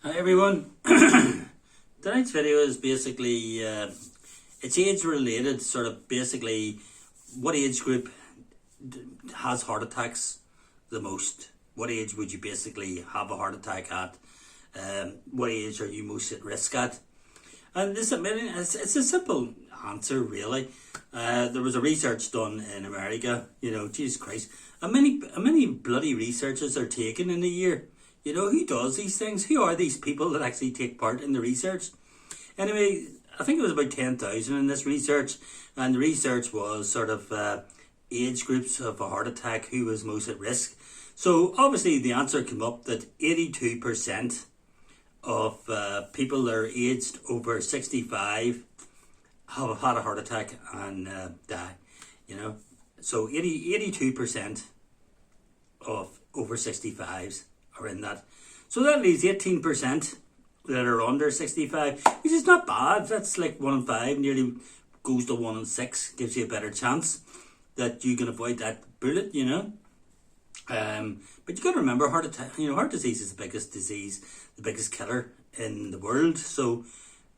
Hi everyone. Tonight's video is basically it's age related, sort of basically what age group has heart attacks the most. What age would you basically have a heart attack at? What age are you most at risk at? And this, it's a simple answer really. There was a research done in America, Jesus Christ, and many bloody researchers are taken in a year. Who does these things? Who are these people that actually take part in the research? Anyway, I think it was about 10,000 in this research, and the research was sort of age groups of a heart attack, who was most at risk. So obviously the answer came up that 82% of people that are aged over 65 have had a heart attack and die. So 82% of over 65s are in that. So that leaves 18% that are under 65, which is not bad. That's like 1 in 5, nearly goes to 1 in 6, gives you a better chance that you can avoid that bullet, But you got to remember, heart attack, heart disease is the biggest disease, the biggest killer in the world. So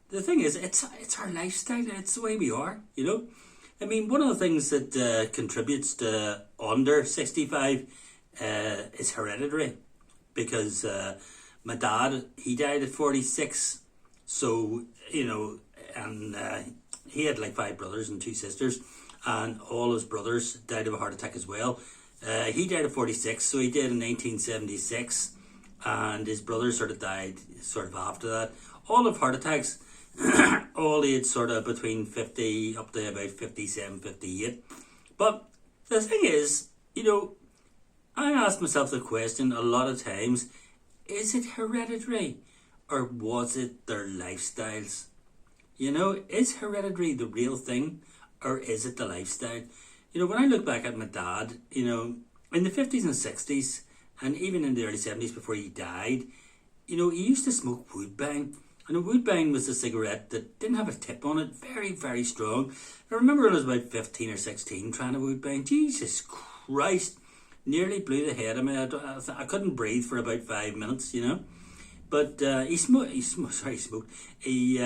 the thing is, it's our lifestyle, it's the way we are, one of the things that contributes to under 65 is hereditary. Because my dad, he died at 46, so, and he had like 5 brothers and 2 sisters, and all his brothers died of a heart attack as well. He died at 46, so he did in 1976, and his brothers sort of died sort of after that. All of heart attacks, all aged sort of between 50 up to about 57, 58. But the thing is, I ask myself the question a lot of times, is it hereditary or was it their lifestyles? Is hereditary the real thing or is it the lifestyle? When I look back at my dad, in the 50s and 60s and even in the early 70s before he died, he used to smoke woodbine. And a woodbine was a cigarette that didn't have a tip on it, very, very strong. I remember when I was about 15 or 16 trying a woodbine. Jesus Christ. Nearly blew the head of me. I couldn't breathe for about 5 minutes, But he smoked. He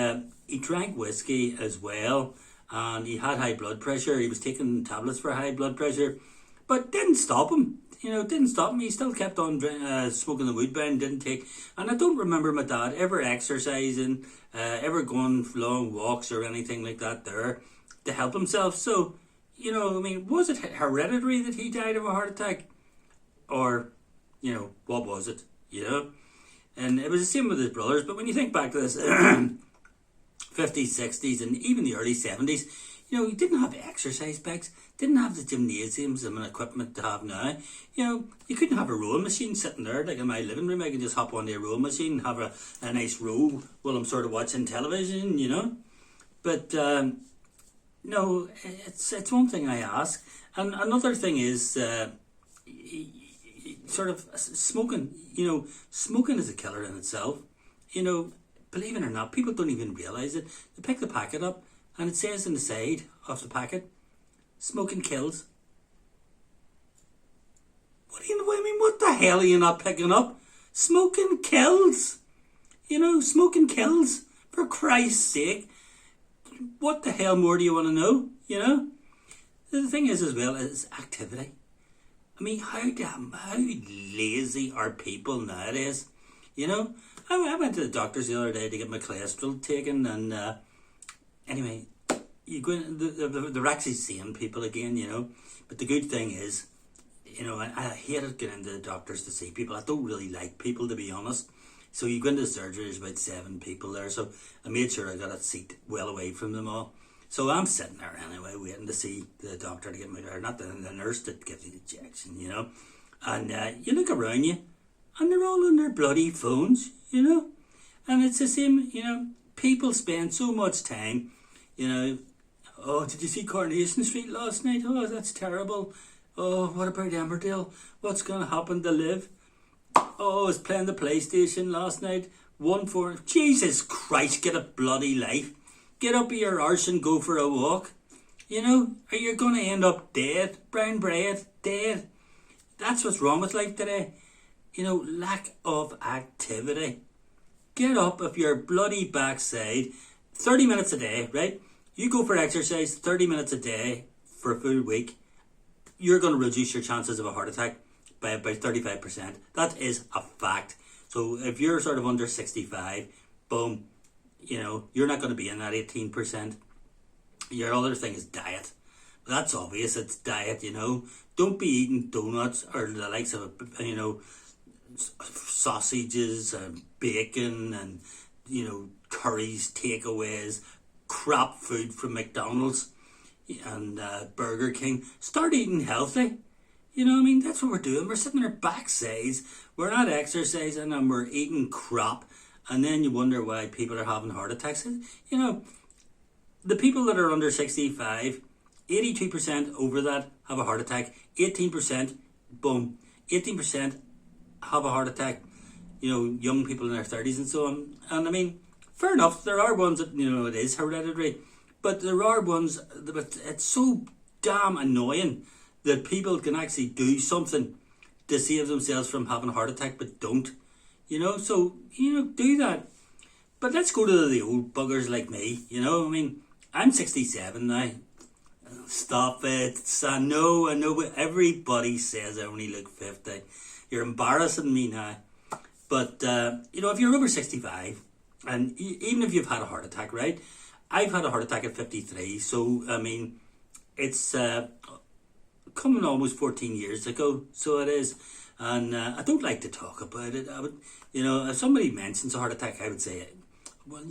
drank whiskey as well, and he had high blood pressure. He was taking tablets for high blood pressure, but didn't stop him. Didn't stop him. He still kept on smoking the woodbine. Didn't take. And I don't remember my dad ever exercising, ever going for long walks or anything like that there to help himself. So. Was it hereditary that he died of a heart attack? Or, what was it? And it was the same with his brothers. But when you think back to this 50s, 60s, and even the early 70s, he didn't have exercise bags, didn't have the gymnasiums and equipment to have now. You couldn't have a rowing machine sitting there, like in my living room. I could just hop on the rowing machine and have a nice row while I'm sort of watching television, But, no, it's one thing I ask. And another thing is sort of smoking. Smoking is a killer in itself. Believe it or not, people don't even realise it. They pick the packet up and it says on the side of the packet, smoking kills. What the hell are you not picking up? Smoking kills. Smoking kills. For Christ's sake. What the hell more do you want to know? The thing is as well is activity. How lazy are people nowadays? I went to the doctors the other day to get my cholesterol taken, and anyway, you go in, they're actually seeing people again, But the good thing is, I hated going into the doctors to see people. I don't really like people, to be honest. So you go into the surgery, there's about 7 people there. So I made sure I got a seat well away from them all. So I'm sitting there anyway, waiting to see the doctor to get me there. Not the nurse that gives you the injection, And you look around you, and they're all on their bloody phones, And it's the same, people spend so much time, Oh, did you see Coronation Street last night? Oh, that's terrible. Oh, what about Emmerdale? What's going to happen to Liv? Oh, I was playing the PlayStation last night. 1-4. Jesus Christ, get a bloody life. Get up your arse and go for a walk. Or you're going to end up dead. Brown bread, dead. That's what's wrong with life today. Lack of activity. get up of your bloody backside, 30 minutes a day, right? You go for exercise 30 minutes a day for a full week, you're going to reduce your chances of a heart attack by about 35%. That is a fact. So if you're sort of under 65, boom, you're not going to be in that 18%. Your other thing is diet. That's obvious, it's diet, Don't be eating donuts or the likes of, sausages and bacon and, curries, takeaways, crap food from McDonald's and Burger King. Start eating healthy. That's what we're doing. We're sitting on our backsides, we're not exercising, and we're eating crap. And then you wonder why people are having heart attacks. The people that are under 65, 82% over that have a heart attack. 18%, boom, 18% have a heart attack. Young people in their 30s and so on. And fair enough, there are ones that, it is hereditary. But there are ones that it's so damn annoying that people can actually do something to save themselves from having a heart attack but don't. So, do that. But let's go to the old buggers like me, I'm 67 now. Stop it. I know, but everybody says I only look 50. You're embarrassing me now. But, if you're over 65, and even if you've had a heart attack, right? I've had a heart attack at 53, so, it's coming almost 14 years ago, so it is. And I don't like to talk about it. I would, if somebody mentions a heart attack, I would say, well,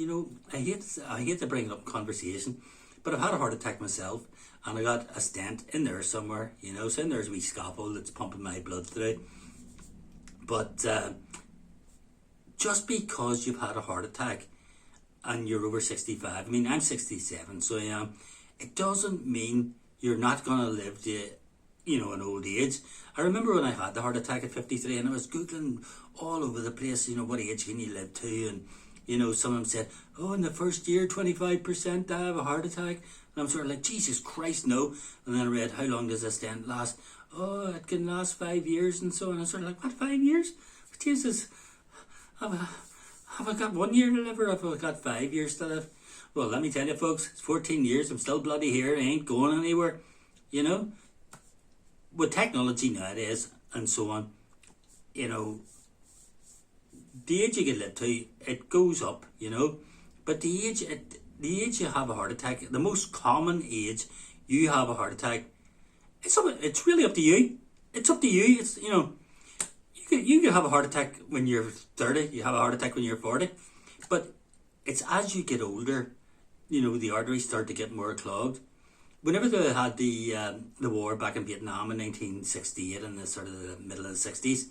I hate to bring it up in conversation, but I've had a heart attack myself, and I got a stent in there somewhere, so in there's a wee scaffold that's pumping my blood through. But just because you've had a heart attack and you're over 65, I'm 67, so I am, it doesn't mean you're not going to live to, an old age. I remember when I had the heart attack at 53 and I was Googling all over the place, what age can you live to? And, some of them said, oh, in the first year, 25% I have a heart attack. And I'm sort of like, Jesus Christ, no. And then I read, how long does a stent last? Oh, it can last 5 years and so on. I'm sort of like, what, 5 years? Jesus, have I got 1 year to live or have I got 5 years to live? Well, let me tell you, folks, it's 14 years. I'm still bloody here. I ain't going anywhere. With technology nowadays and so on, the age you can live to, it goes up, But the age you have a heart attack, the most common age you have a heart attack, it's really up to you. It's up to you. It's, you can have a heart attack when you're 30, you have a heart attack when you're 40. But it's as you get older, the arteries start to get more clogged. Whenever they had the war back in Vietnam in 1968 and the sort of the middle of the 60s,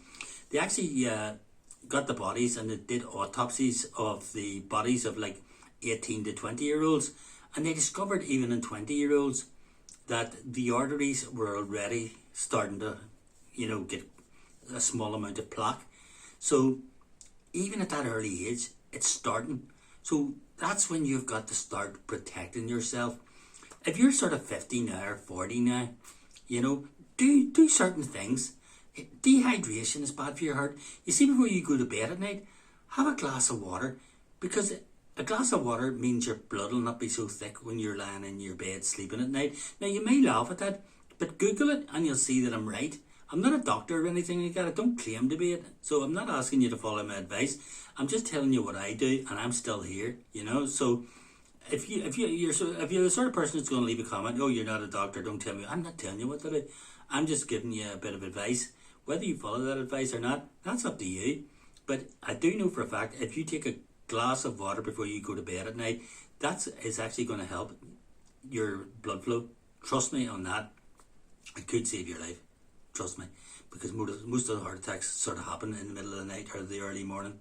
they actually got the bodies and they did autopsies of the bodies of like 18 to 20-year-olds, and they discovered even in 20-year-olds that the arteries were already starting to, get a small amount of plaque. So even at that early age, it's starting. So that's when you've got to start protecting yourself. If you're sort of 50 now or 40 now, do certain things. Dehydration is bad for your heart. You see, before you go to bed at night, have a glass of water, because a glass of water means your blood will not be so thick when you're lying in your bed sleeping at night. Now, you may laugh at that, but Google it and you'll see that I'm right. I'm not a doctor or anything like that. I don't claim to be it. So I'm not asking you to follow my advice. I'm just telling you what I do, and I'm still here, So if you're the sort of person that's going to leave a comment, oh, you're not a doctor, don't tell me. I'm not telling you what to do. I'm just giving you a bit of advice. Whether you follow that advice or not, that's up to you. But I do know for a fact, if you take a glass of water before you go to bed at night, that is actually going to help your blood flow. Trust me on that. It could save your life. Trust me. Because most of the heart attacks sort of happen in the middle of the night or the early morning.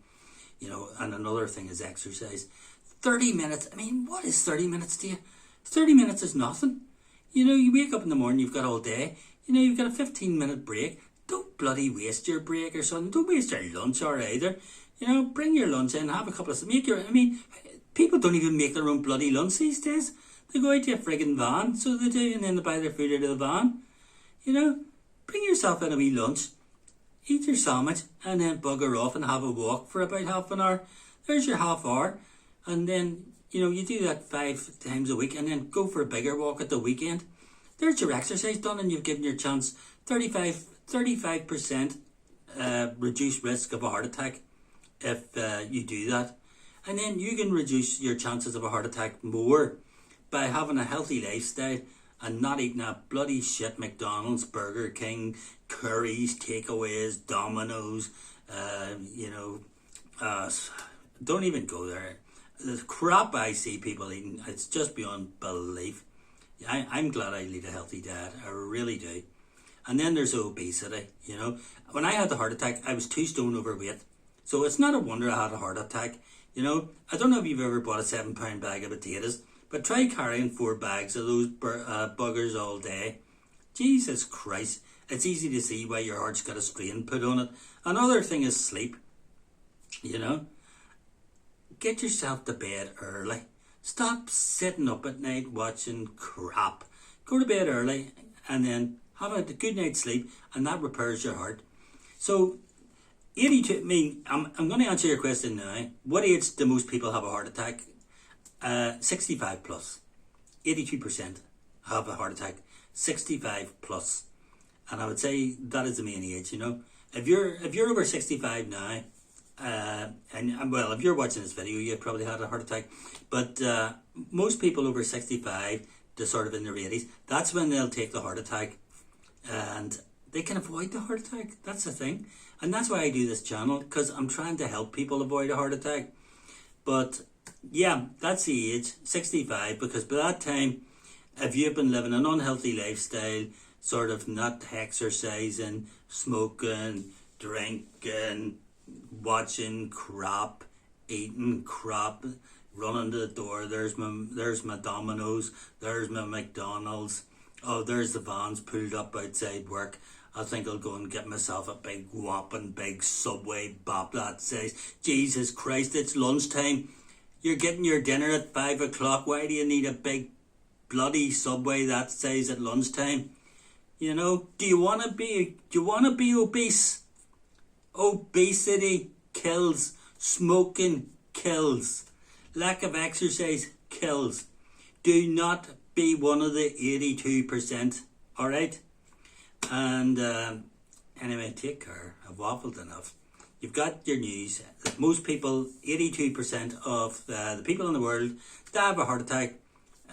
And another thing is exercise. 30 minutes. What is 30 minutes to you? 30 minutes is nothing. You wake up in the morning, you've got all day. You've got a 15-minute break. Don't bloody waste your break or something. Don't waste your lunch hour either. Bring your lunch in, have a couple of... people don't even make their own bloody lunch these days. They go out to a friggin' van, so they do, and then they buy their food out of the van. Bring yourself in a wee lunch. eat your sandwich, and then bugger off and have a walk for about half an hour. There's your half hour. And then, you do that 5 times a week, and then go for a bigger walk at the weekend. There's your exercise done, and you've given your chance 35% reduced risk of a heart attack if you do that. And then you can reduce your chances of a heart attack more by having a healthy lifestyle and not eating that bloody shit McDonald's, Burger King, Curry's, takeaways, Domino's, don't even go there. The crap I see people eating, it's just beyond belief. I'm glad I lead a healthy diet, I really do. And then there's obesity, When I had the heart attack, I was 2 stone overweight. So it's not a wonder I had a heart attack. I don't know if you've ever bought a 7-pound bag of potatoes, but try carrying 4 bags of those buggers all day. Jesus Christ, it's easy to see why your heart's got a strain put on it. Another thing is sleep, Get yourself to bed early. Stop sitting up at night watching crap. Go to bed early and then have a good night's sleep, and that repairs your heart. So, 82, I'm going to answer your question now. What age do most people have a heart attack? 65 plus. 82% have a heart attack. 65 plus. And I would say that is the main age, If you're over 65 now, if you're watching this video, you probably had a heart attack. But most people over 65 to sort of in their 80s, that's when they'll take the heart attack. And they can avoid the heart attack. That's the thing. And that's why I do this channel, because I'm trying to help people avoid a heart attack. But yeah, that's the age, 65, because by that time, if you've been living an unhealthy lifestyle, sort of not exercising, smoking, drinking, watching crap, eating crap, running to the door, there's my Domino's, there's my McDonald's, oh, there's the vans pulled up outside work. I think I'll go and get myself a big whopping big Subway bop that says, Jesus Christ, it's lunchtime. You're getting your dinner at 5 o'clock. Why do you need a big bloody Subway that says at lunchtime? Do you want to be obese? Obesity kills. Smoking kills. Lack of exercise kills. Do not be one of the 82%. Alright? And anyway, take care. I've waffled enough. You've got your news. Most people, 82% of the people in the world, die have a heart attack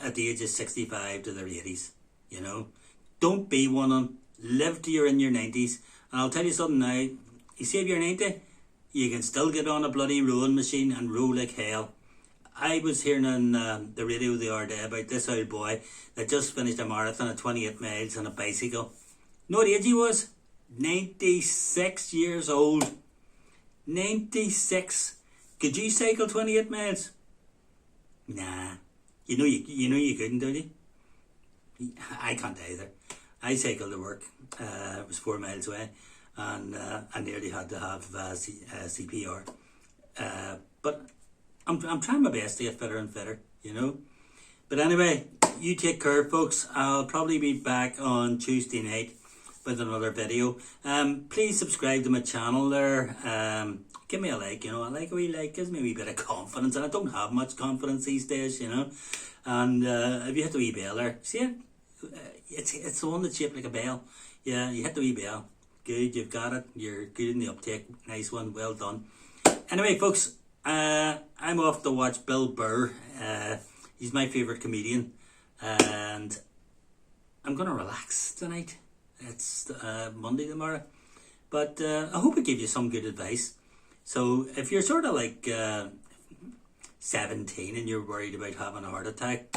at the age of 65 to their 80s. Don't be one of them. Live till you're in your 90s. And I'll tell you something now. You see if you're 90, you can still get on a bloody rowing machine and row like hell. I was hearing on the radio the other day about this old boy that just finished a marathon at 28 miles on a bicycle. Know what age he was? 96 years old. 96. Could you cycle 28 miles? Nah. You know you couldn't, don't you? I can't either. I cycled to work. It was 4 miles away, and I nearly had to have CPR. But I'm trying my best to get fitter and fitter, But anyway, you take care, folks. I'll probably be back on Tuesday night with another video. Please subscribe to my channel there. Give me a like, I like a wee like, gives me a wee bit of confidence, and I don't have much confidence these days, And if you hit the wee bell there, see it? It's the one that's shaped like a bell. Yeah, you hit the wee bell. Good, you've got it. You're good in the uptake. Nice one, well done. Anyway, folks, I'm off to watch Bill Burr. He's my favourite comedian, and I'm going to relax tonight. It's Monday tomorrow. But I hope it gave you some good advice. So if you're sort of like 17 and you're worried about having a heart attack,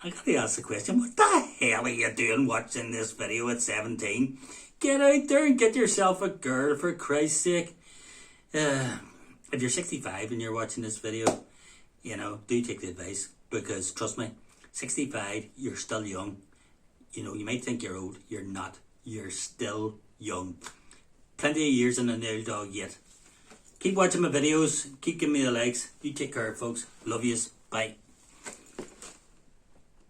I got to ask the question, what the hell are you doing watching this video at 17? Get out there and get yourself a girl, for Christ's sake. If you're 65 and you're watching this video, do take the advice, because trust me, 65, you're still young. You might think you're old. You're not. You're still young. Plenty of years in the nail dog yet. Keep watching my videos. Keep giving me the likes. You take care, folks. Love yous. Bye.